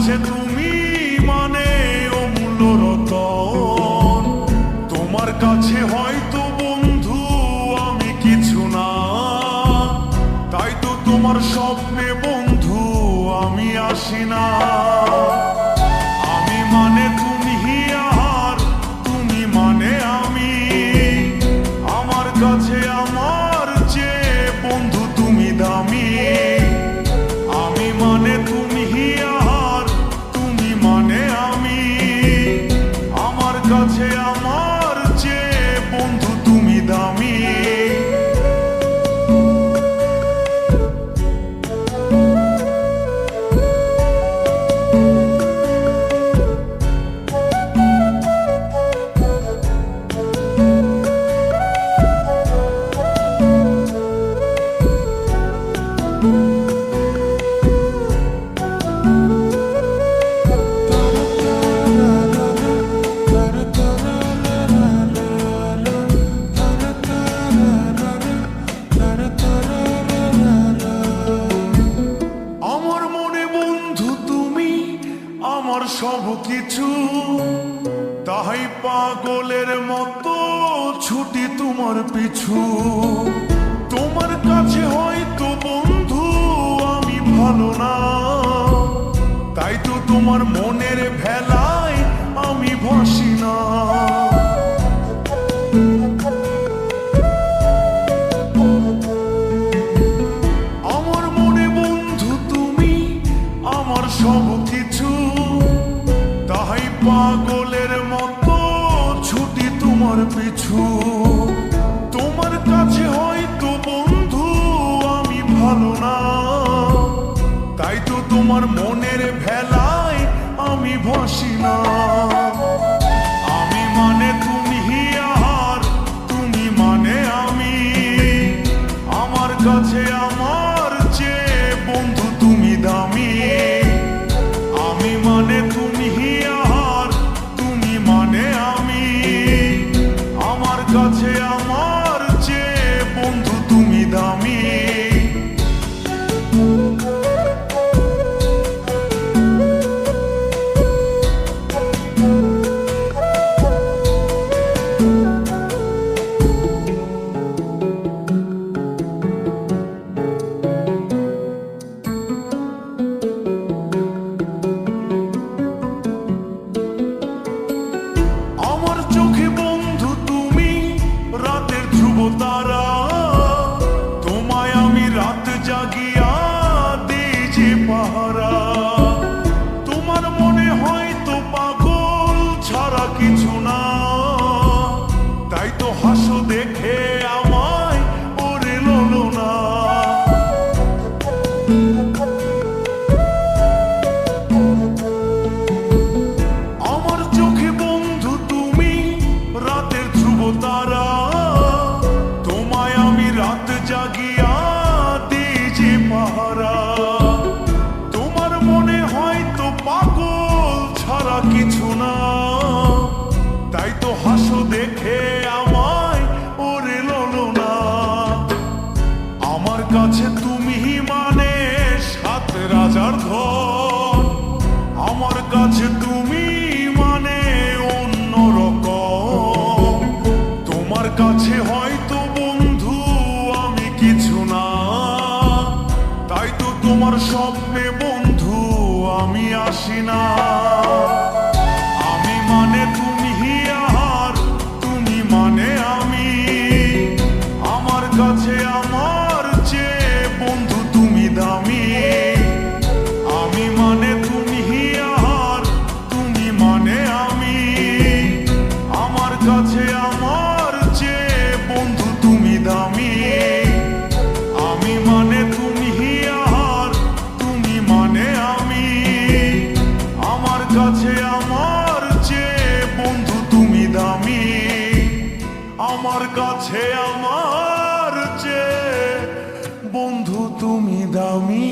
কাছে তুমি মানে অমূল্য রতন। তোমার কাছে হয়তো বন্ধু আমি কিছু না, তাই তো তোমার স্বপ্নে বন্ধু আমি আসি না। আমি মানে তুমি আর তুমি মানে আমি, আমার কাছে আমার চেয়ে বন্ধু তুমি দামি। আমি মানে তুমি আর তুমি মানে আমি, আমার কাছে আমার চেয়ে বন্ধু তুমি দামি। আমার মনে বন্ধু তুমি আমার সব কিছু, তাই পাগলের মতো ছুটি তোমার পিছু। তোমার কাছে হয়তো বন্ধু আমি ভালো না, তাই তো তোমার মনের ভেলায় আমি ভাসি না। আমার মনে বন্ধু তুমি আমার সব কিছু, তাই পাগলের মতো ছুটি তোমার পিছু। তোমার কাছে হয়তো বন্ধু আমি ভালো না, তাই তো তোমার মনের ভেলায় আমি ভাসি না। আমি মানে তুমি আর তুমি মানে আমি, আমার কাছে আমার চেয়ে বন্ধু তুমি দামি। আমি মানে তুমি আর তুমি মানে আমি, আমার কাছে আমার চেয়ে বন্ধু তুমি দামি। আমার চোখে বন্ধু তুমি রাতের ধ্রুব তারা, তোমায় আমি রাত জাগিয়া দিই যে পাহারা। তোমার মনে হয়তো পাগল ছাড়া কিছু না, তাই তো হাসো দেখে আমায় ওরে লোলো না। আমার চোখে বন্ধু তুমি রাতের ধ্রুব তারা, তোমায় আমি রাত জাগিয়া দিই যে পাহারা। তোমার মনে হয়তো পাগল ছাড়া কিছু না, তাই তো হাসো দেখে আমায় ওরে লোলো না। আমার কাছে তুমি মানে সাত রাজার ধন, আমার কাছে তুমি মানে অন্যরকম। তোমার কাছে হয়তো বন্ধু আমি কিছু না, তাই তো তোমার স্বপ্নে বন্ধু আমি আসি না। আমি মানে তুমি আর তুমি মানে আমি, আমার কাছে আমার চেয়ে বন্ধু তুমি দামি। আমি মানে তুমি আর তুমি মানে আমি, আমার কাছে আমার চেয়ে বন্ধু তুমি দামি। আমি মানে তুমি আর তুমি মানে আমি, আমার কাছে আমার চেয়ে বন্ধু তুমি দামি। আমার কাছে আমার চেয়ে বন্ধু তুমি দামি।